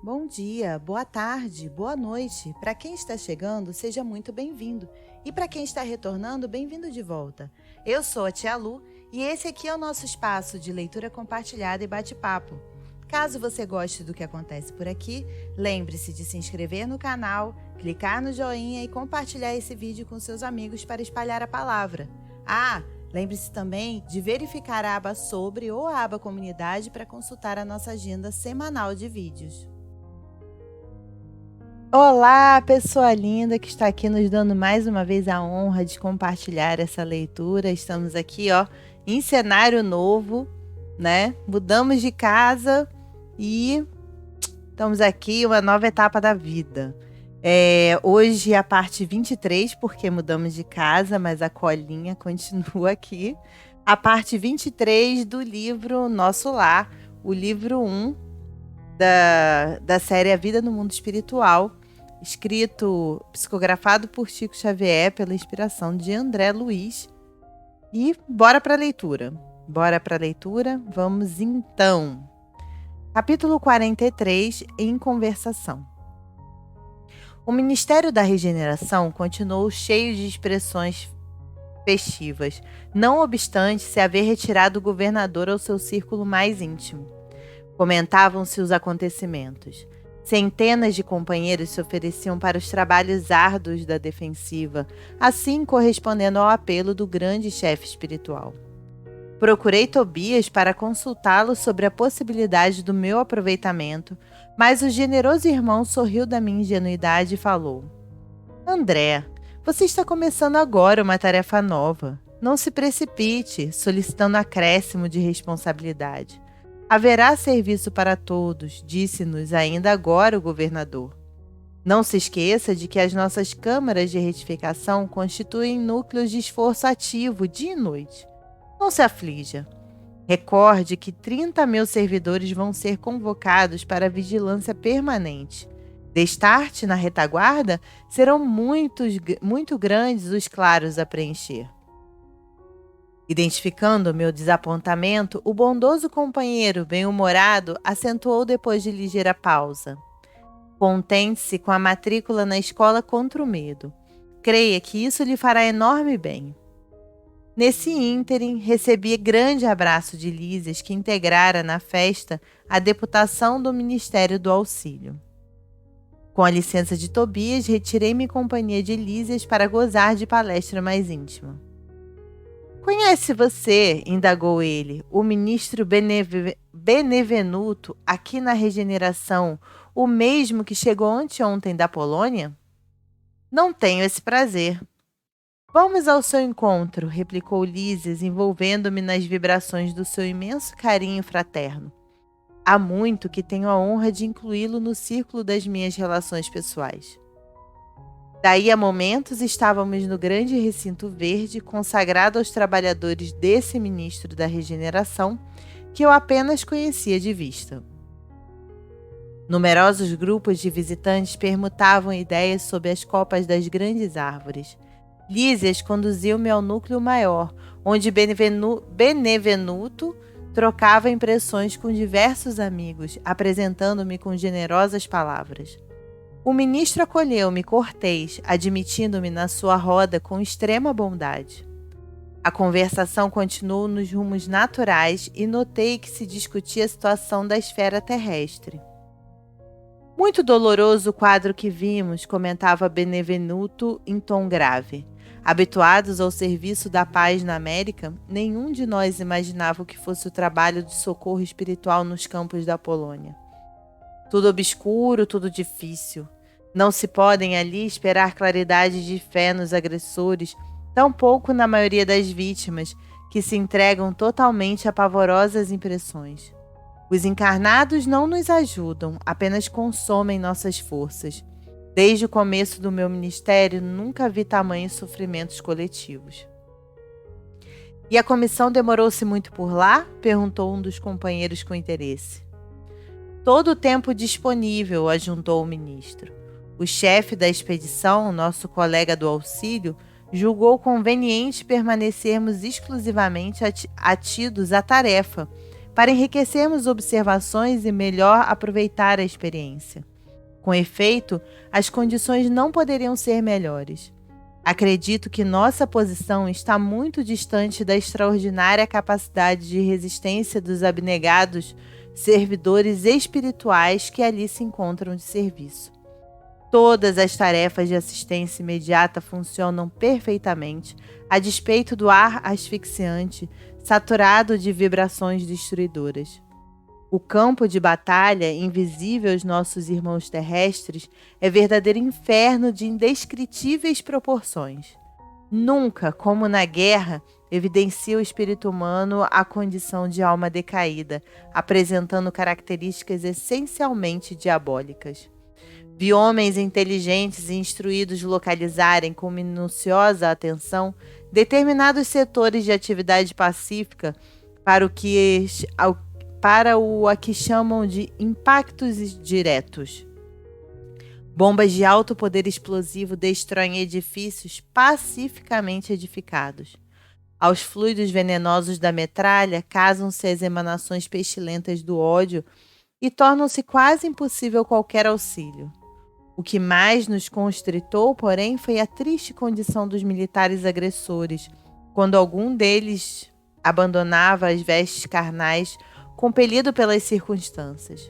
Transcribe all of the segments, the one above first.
bom dia, boa tarde, boa noite. Para quem está chegando, seja muito bem-vindo. E para quem está retornando, bem-vindo de volta. Eu sou a Tia Lu e esse aqui é o nosso espaço de leitura compartilhada e bate-papo. Caso você goste do que acontece por aqui, lembre-se de se inscrever no canal, clicar no joinha e compartilhar esse vídeo com seus amigos para espalhar a palavra. Lembre-se também de verificar a aba sobre ou a aba comunidade para consultar a nossa agenda semanal de vídeos. Olá, pessoa linda que está aqui nos dando mais uma vez a honra de compartilhar essa leitura. Estamos aqui, em cenário novo, né? Mudamos de casa e estamos aqui, uma nova etapa da vida. Hoje é a parte 23, porque mudamos de casa, mas a colinha continua aqui. A parte 23 do livro Nosso Lar, o livro 1 da série A Vida no Mundo Espiritual, psicografado por Chico Xavier, pela inspiração de André Luiz. E bora para a leitura. Vamos então. Capítulo 43, em conversação. O Ministério da Regeneração continuou cheio de expressões festivas, não obstante se haver retirado o governador ao seu círculo mais íntimo. Comentavam-se os acontecimentos. Centenas de companheiros se ofereciam para os trabalhos árduos da defensiva, assim correspondendo ao apelo do grande chefe espiritual. Procurei Tobias para consultá-lo sobre a possibilidade do meu aproveitamento, mas o generoso irmão sorriu da minha ingenuidade e falou: André, você está começando agora uma tarefa nova. Não se precipite, solicitando acréscimo de responsabilidade. Haverá serviço para todos, disse-nos ainda agora o governador. Não se esqueça de que as nossas câmaras de retificação constituem núcleos de esforço ativo dia e noite. Não se aflija. Recorde que 30.000 servidores vão ser convocados para a vigilância permanente. Destarte na retaguarda, serão muito grandes os claros a preencher. Identificando meu desapontamento, o bondoso companheiro bem-humorado acentuou depois de ligeira pausa. Contente-se com a matrícula na escola contra o medo. Creia que isso lhe fará enorme bem. Nesse ínterim, recebi grande abraço de Lísias, que integrara na festa a deputação do Ministério do Auxílio. Com a licença de Tobias, retirei-me em companhia de Lísias para gozar de palestra mais íntima. Conhece você, indagou ele, o ministro Benevenuto aqui na Regeneração, o mesmo que chegou anteontem da Polônia? Não tenho esse prazer. Vamos ao seu encontro, replicou Lísias, envolvendo-me nas vibrações do seu imenso carinho fraterno. Há muito que tenho a honra de incluí-lo no círculo das minhas relações pessoais. Daí a momentos estávamos no grande recinto verde consagrado aos trabalhadores desse ministro da Regeneração, que eu apenas conhecia de vista. Numerosos grupos de visitantes permutavam ideias sob as copas das grandes árvores. Lísias conduziu-me ao núcleo maior, onde Benevenuto trocava impressões com diversos amigos, apresentando-me com generosas palavras. O ministro acolheu-me cortês, admitindo-me na sua roda com extrema bondade. A conversação continuou nos rumos naturais e notei que se discutia a situação da esfera terrestre. Muito doloroso o quadro que vimos, comentava Benevenuto em tom grave. Habituados ao serviço da paz na América, nenhum de nós imaginava o que fosse o trabalho de socorro espiritual nos campos da Polônia. Tudo obscuro, tudo difícil. Não se podem ali esperar claridade de fé nos agressores, tampouco na maioria das vítimas, que se entregam totalmente a pavorosas impressões. Os encarnados não nos ajudam, apenas consomem nossas forças. Desde o começo do meu ministério, nunca vi tamanhos sofrimentos coletivos. E a comissão demorou-se muito por lá? Perguntou um dos companheiros com interesse. Todo o tempo disponível, ajuntou o ministro. O chefe da expedição, nosso colega do auxílio, julgou conveniente permanecermos exclusivamente atidos à tarefa, para enriquecermos observações e melhor aproveitar a experiência. Com efeito, as condições não poderiam ser melhores. Acredito que nossa posição está muito distante da extraordinária capacidade de resistência dos abnegados servidores espirituais que ali se encontram de serviço. Todas as tarefas de assistência imediata funcionam perfeitamente, a despeito do ar asfixiante, saturado de vibrações destruidoras. O campo de batalha, invisível aos nossos irmãos terrestres, é verdadeiro inferno de indescritíveis proporções. Nunca, como na guerra, evidencia o espírito humano a condição de alma decaída, apresentando características essencialmente diabólicas. Vi homens inteligentes e instruídos localizarem com minuciosa atenção determinados setores de atividade pacífica para o a que chamam de impactos diretos. Bombas de alto poder explosivo destroem edifícios pacificamente edificados. Aos fluidos venenosos da metralha casam-se as emanações pestilentas do ódio e tornam-se quase impossível qualquer auxílio. O que mais nos constritou, porém, foi a triste condição dos militares agressores, quando algum deles abandonava as vestes carnais, compelido pelas circunstâncias.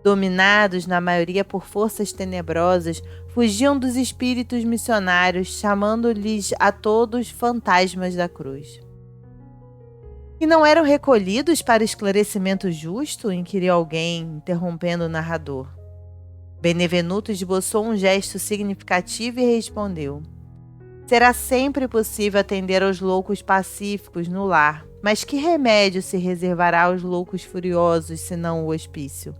Dominados, na maioria, por forças tenebrosas, fugiam dos espíritos missionários, chamando-lhes a todos fantasmas da cruz. E não eram recolhidos para esclarecimento justo? Inquiriu alguém, interrompendo o narrador. Benevenuto esboçou um gesto significativo e respondeu: será sempre possível atender aos loucos pacíficos no lar, mas que remédio se reservará aos loucos furiosos, senão o hospício?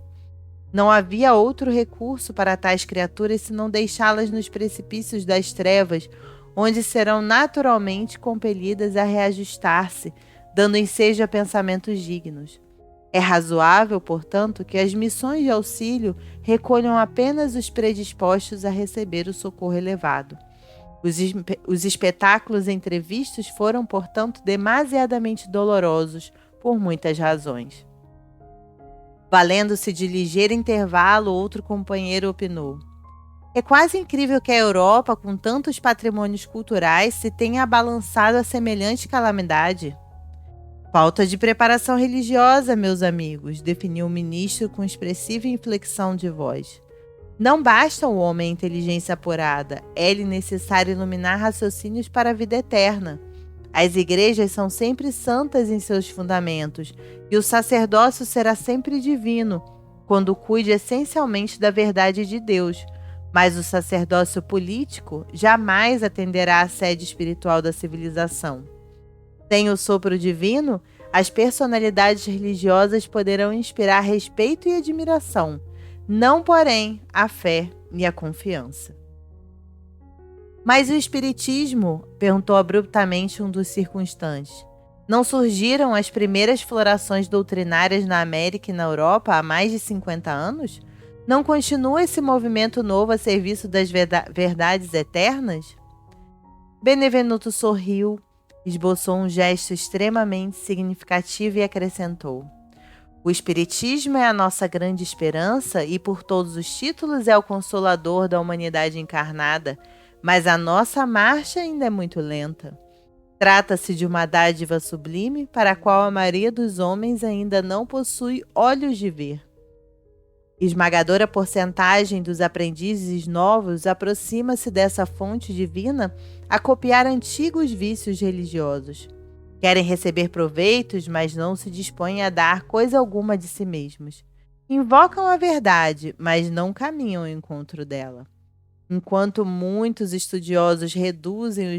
Não havia outro recurso para tais criaturas senão deixá-las nos precipícios das trevas, onde serão naturalmente compelidas a reajustar-se, dando ensejo a pensamentos dignos. É razoável, portanto, que as missões de auxílio recolham apenas os predispostos a receber o socorro elevado. Os espetáculos entrevistos foram, portanto, demasiadamente dolorosos por muitas razões. Valendo-se de ligeiro intervalo, outro companheiro opinou: é quase incrível que a Europa, com tantos patrimônios culturais, se tenha abalançado a semelhante calamidade. Falta de preparação religiosa, meus amigos, definiu o ministro com expressiva inflexão de voz. Não basta o homem a inteligência apurada, é-lhe necessário iluminar raciocínios para a vida eterna. As igrejas são sempre santas em seus fundamentos, e o sacerdócio será sempre divino, quando cuide essencialmente da verdade de Deus, mas o sacerdócio político jamais atenderá à sede espiritual da civilização. Sem o sopro divino, as personalidades religiosas poderão inspirar respeito e admiração, não, porém, a fé e a confiança. Mas o espiritismo? Perguntou abruptamente um dos circunstantes. Não surgiram as primeiras florações doutrinárias na América e na Europa há mais de 50 anos? Não continua esse movimento novo a serviço das verdades eternas? Benevenuto sorriu, esboçou um gesto extremamente significativo e acrescentou: o Espiritismo é a nossa grande esperança e, por todos os títulos, é o consolador da humanidade encarnada, mas a nossa marcha ainda é muito lenta. Trata-se de uma dádiva sublime para a qual a maioria dos homens ainda não possui olhos de ver. Esmagadora porcentagem dos aprendizes novos aproxima-se dessa fonte divina a copiar antigos vícios religiosos. Querem receber proveitos, mas não se dispõem a dar coisa alguma de si mesmos. Invocam a verdade, mas não caminham ao encontro dela. Enquanto muitos estudiosos reduzem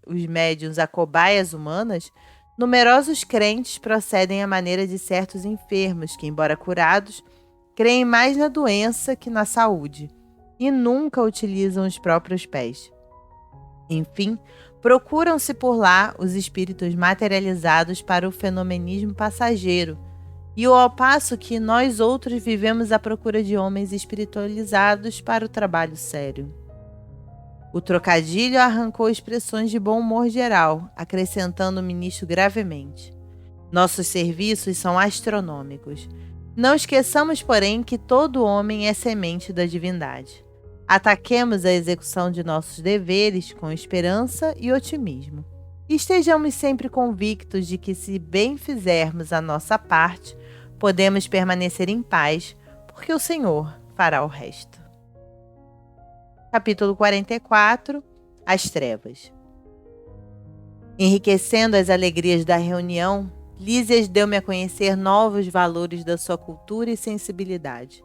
os médiuns a cobaias humanas, numerosos crentes procedem à maneira de certos enfermos que, embora curados, creem mais na doença que na saúde e nunca utilizam os próprios pés. Enfim, procuram-se por lá os espíritos materializados para o fenomenismo passageiro, e ao passo que nós outros vivemos à procura de homens espiritualizados para o trabalho sério. O trocadilho arrancou expressões de bom humor geral, acrescentando o ministro gravemente: Nossos serviços são astronômicos. Não esqueçamos, porém, que todo homem é semente da divindade. Ataquemos a execução de nossos deveres com esperança e otimismo. E estejamos sempre convictos de que, se bem fizermos a nossa parte, podemos permanecer em paz, porque o Senhor fará o resto. Capítulo 44. As trevas. Enriquecendo as alegrias da reunião, Lísias deu-me a conhecer novos valores da sua cultura e sensibilidade.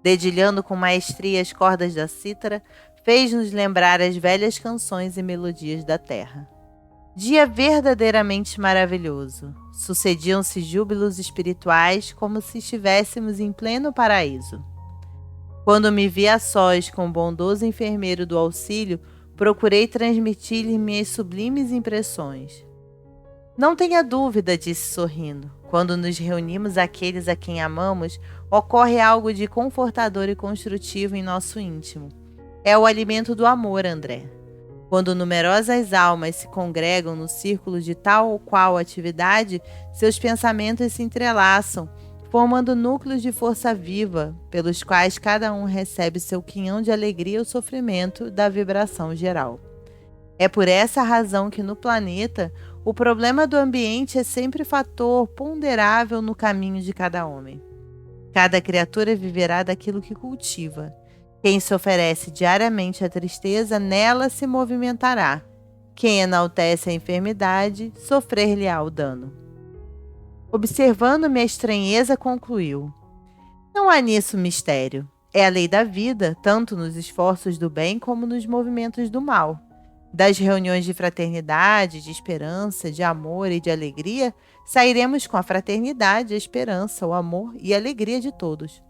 Dedilhando com maestria as cordas da cítara, fez-nos lembrar as velhas canções e melodias da terra. Dia verdadeiramente maravilhoso. Sucediam-se júbilos espirituais como se estivéssemos em pleno paraíso. Quando me vi a sós com o bondoso enfermeiro do auxílio, procurei transmitir-lhe minhas sublimes impressões. Não tenha dúvida, disse sorrindo. Quando nos reunimos aqueles a quem amamos, ocorre algo de confortador e construtivo em nosso íntimo. É o alimento do amor, André. Quando numerosas almas se congregam no círculo de tal ou qual atividade, seus pensamentos se entrelaçam, formando núcleos de força viva, pelos quais cada um recebe seu quinhão de alegria ou sofrimento da vibração geral. É por essa razão que no planeta, o problema do ambiente é sempre fator ponderável no caminho de cada homem. Cada criatura viverá daquilo que cultiva. Quem se oferece diariamente à tristeza, nela se movimentará. Quem enaltece a enfermidade, sofrer-lhe-á o dano. Observando minha estranheza, concluiu: não há nisso mistério. É a lei da vida, tanto nos esforços do bem como nos movimentos do mal. Das reuniões de fraternidade, de esperança, de amor e de alegria, sairemos com a fraternidade, a esperança, o amor e a alegria de todos.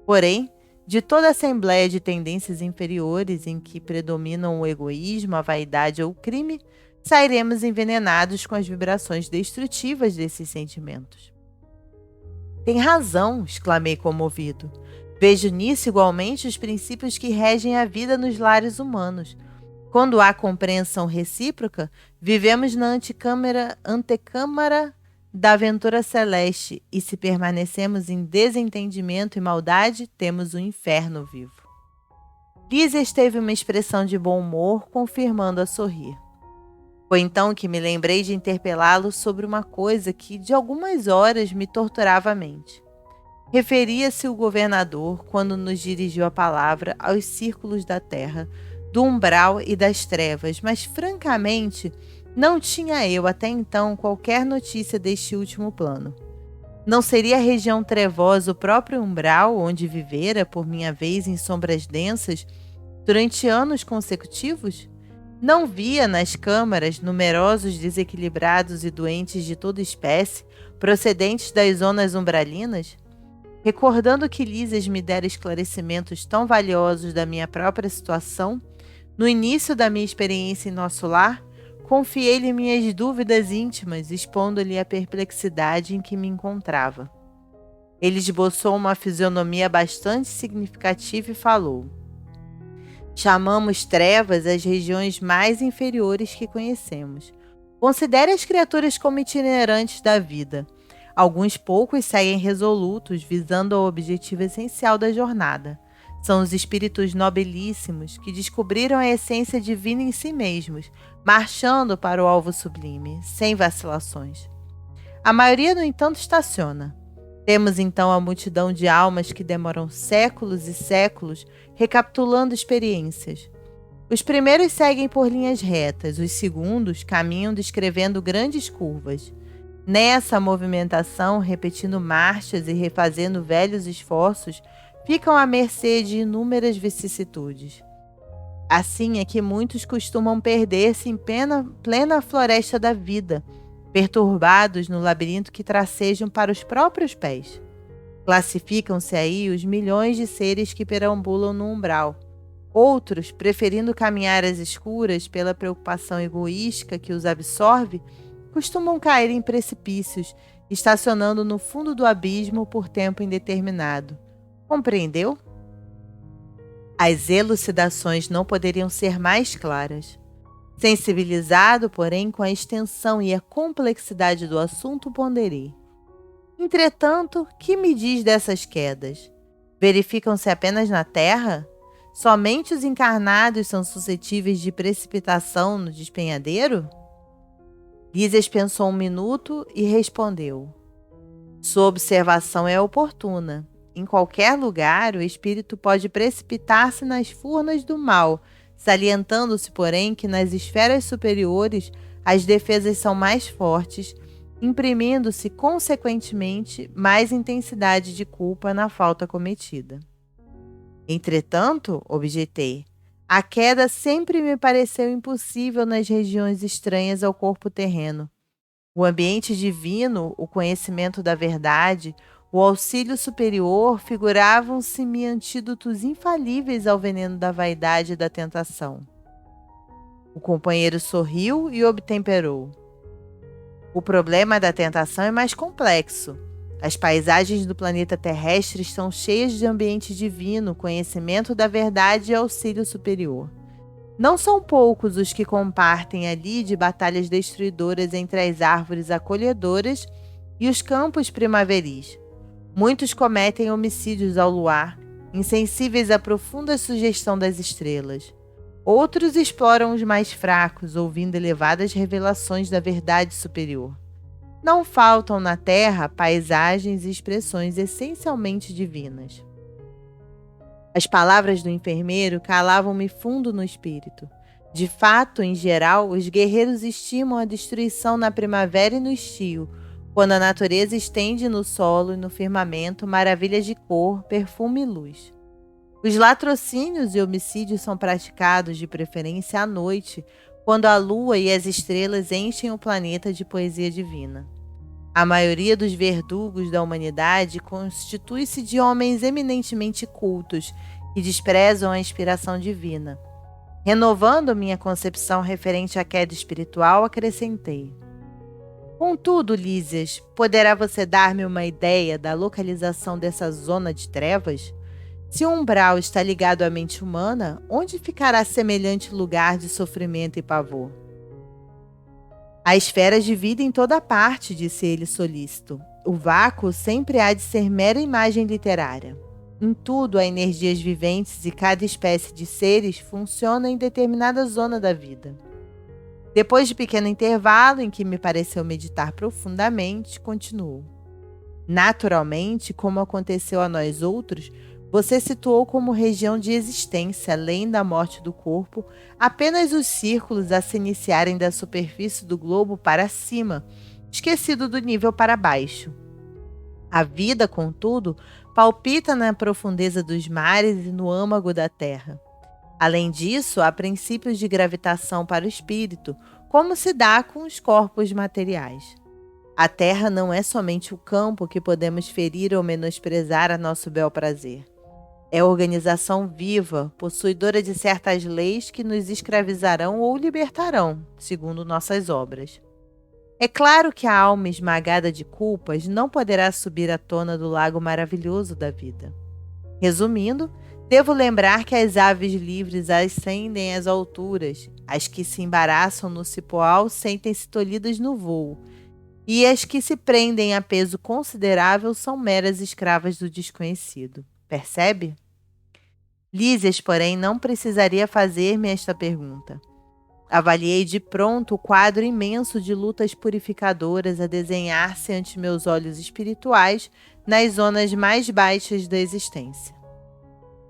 Porém, de toda a assembleia de tendências inferiores em que predominam o egoísmo, a vaidade ou o crime, sairemos envenenados com as vibrações destrutivas desses sentimentos. Tem razão, exclamei comovido. Vejo nisso igualmente os princípios que regem a vida nos lares humanos. Quando há compreensão recíproca, vivemos na antecâmara da aventura celeste, e se permanecemos em desentendimento e maldade, temos o inferno vivo. Lísias teve uma expressão de bom humor, confirmando a sorrir. Foi então que me lembrei de interpelá-lo sobre uma coisa que, de algumas horas, me torturava a mente. Referia-se o governador, quando nos dirigiu a palavra, aos círculos da terra, do umbral e das trevas, mas, francamente, não tinha eu até então qualquer notícia deste último plano. Não seria a região trevosa o próprio umbral, onde vivera, por minha vez, em sombras densas, durante anos consecutivos? Não via nas câmaras numerosos desequilibrados e doentes de toda espécie, procedentes das zonas umbralinas? Recordando que Lísias me dera esclarecimentos tão valiosos da minha própria situação, no início da minha experiência em nosso lar, confiei-lhe minhas dúvidas íntimas, expondo-lhe a perplexidade em que me encontrava. Ele esboçou uma fisionomia bastante significativa e falou: chamamos trevas as regiões mais inferiores que conhecemos. Considere as criaturas como itinerantes da vida. Alguns poucos seguem resolutos, visando o objetivo essencial da jornada. São os espíritos nobilíssimos que descobriram a essência divina em si mesmos, marchando para o alvo sublime, sem vacilações. A maioria, no entanto, estaciona. Temos então a multidão de almas que demoram séculos e séculos recapitulando experiências. Os primeiros seguem por linhas retas, os segundos caminham descrevendo grandes curvas. Nessa movimentação, repetindo marchas e refazendo velhos esforços, ficam à mercê de inúmeras vicissitudes. Assim é que muitos costumam perder-se em plena floresta da vida, perturbados no labirinto que tracejam para os próprios pés. Classificam-se aí os milhões de seres que perambulam no umbral. Outros, preferindo caminhar às escuras pela preocupação egoística que os absorve, costumam cair em precipícios, estacionando no fundo do abismo por tempo indeterminado. Compreendeu? As elucidações não poderiam ser mais claras. Sensibilizado, porém, com a extensão e a complexidade do assunto, ponderei. Entretanto, que me diz dessas quedas? Verificam-se apenas na Terra? Somente os encarnados são suscetíveis de precipitação no despenhadeiro? Lísias pensou um minuto e respondeu: sua observação é oportuna. Em qualquer lugar, o espírito pode precipitar-se nas furnas do mal, salientando-se, porém, que nas esferas superiores as defesas são mais fortes, imprimindo-se, consequentemente, mais intensidade de culpa na falta cometida. Entretanto, objetei, a queda sempre me pareceu impossível nas regiões estranhas ao corpo terreno. O ambiente divino, o conhecimento da verdade, o auxílio superior figuravam-se-me antídotos infalíveis ao veneno da vaidade e da tentação. O companheiro sorriu e obtemperou. O problema da tentação é mais complexo. As paisagens do planeta terrestre estão cheias de ambiente divino, conhecimento da verdade e auxílio superior. Não são poucos os que compartem ali de batalhas destruidoras entre as árvores acolhedoras e os campos primaveris. Muitos cometem homicídios ao luar, insensíveis à profunda sugestão das estrelas. Outros exploram os mais fracos, ouvindo elevadas revelações da verdade superior. Não faltam na Terra paisagens e expressões essencialmente divinas. As palavras do enfermeiro calavam-me fundo no espírito. De fato, em geral, os guerreiros estimam a destruição na primavera e no estio, quando a natureza estende no solo e no firmamento maravilhas de cor, perfume e luz. Os latrocínios e homicídios são praticados de preferência à noite, quando a lua e as estrelas enchem o planeta de poesia divina. A maioria dos verdugos da humanidade constitui-se de homens eminentemente cultos que desprezam a inspiração divina. Renovando minha concepção referente à queda espiritual, acrescentei: contudo, Lísias, poderá você dar-me uma ideia da localização dessa zona de trevas? Se o umbral está ligado à mente humana, onde ficará semelhante lugar de sofrimento e pavor? Há esferas de vida em toda parte, disse ele solícito. O vácuo sempre há de ser mera imagem literária. Em tudo há energias viventes e cada espécie de seres funciona em determinada zona da vida. Depois de pequeno intervalo em que me pareceu meditar profundamente, continuou. Naturalmente, como aconteceu a nós outros, você situou como região de existência, além da morte do corpo, apenas os círculos a se iniciarem da superfície do globo para cima, esquecido do nível para baixo. A vida, contudo, palpita na profundeza dos mares e no âmago da terra. Além disso, há princípios de gravitação para o espírito, como se dá com os corpos materiais. A terra não é somente o campo que podemos ferir ou menosprezar a nosso bel prazer. É organização viva, possuidora de certas leis que nos escravizarão ou libertarão, segundo nossas obras. É claro que a alma esmagada de culpas não poderá subir à tona do lago maravilhoso da vida. Resumindo, devo lembrar que as aves livres ascendem às alturas, as que se embaraçam no cipoal sentem-se tolhidas no voo, e as que se prendem a peso considerável são meras escravas do desconhecido. Percebe? Lísias, porém, não precisaria fazer-me esta pergunta. Avaliei de pronto o quadro imenso de lutas purificadoras a desenhar-se ante meus olhos espirituais nas zonas mais baixas da existência.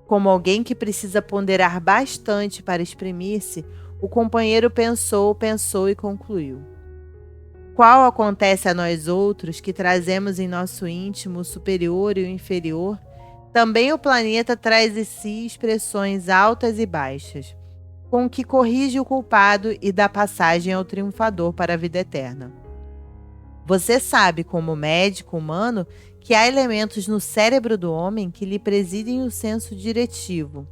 Como alguém que precisa ponderar bastante para exprimir-se, o companheiro pensou e concluiu. Qual acontece a nós outros que trazemos em nosso íntimo o superior e o inferior, também o planeta traz em si expressões altas e baixas, com que corrige o culpado e dá passagem ao triunfador para a vida eterna. Você sabe, como médico humano, que há elementos no cérebro do homem que lhe presidem o senso diretivo.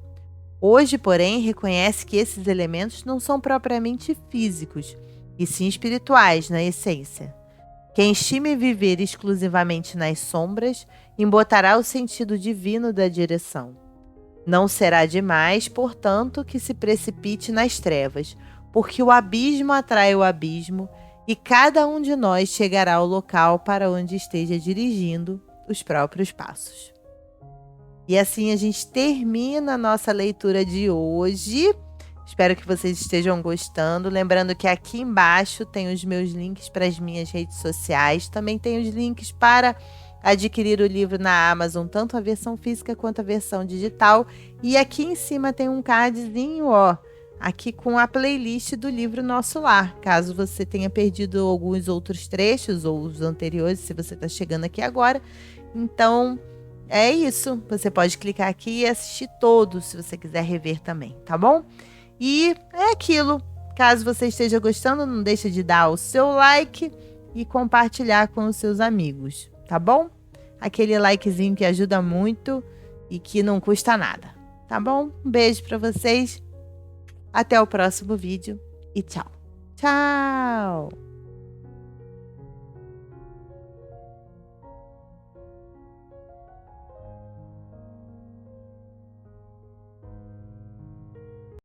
Hoje, porém, reconhece que esses elementos não são propriamente físicos, e sim espirituais na essência. Quem estime viver exclusivamente nas sombras, embotará o sentido divino da direção. Não será demais, portanto, que se precipite nas trevas, porque o abismo atrai o abismo e cada um de nós chegará ao local para onde esteja dirigindo os próprios passos. E assim a gente termina a nossa leitura de hoje. Espero que vocês estejam gostando. Lembrando que aqui embaixo tem os meus links para as minhas redes sociais. Também tem os links para adquirir o livro na Amazon, tanto a versão física quanto a versão digital. E aqui em cima tem um cardzinho, ó, aqui com a playlist do livro Nosso Lar. Caso você tenha perdido alguns outros trechos ou os anteriores, se você está chegando aqui agora. Então, é isso. Você pode clicar aqui e assistir todos, se você quiser rever também, tá bom? E é aquilo. Caso você esteja gostando, não deixe de dar o seu like e compartilhar com os seus amigos, tá bom? Aquele likezinho que ajuda muito e que não custa nada, tá bom? Um beijo para vocês. Até o próximo vídeo e tchau. Tchau!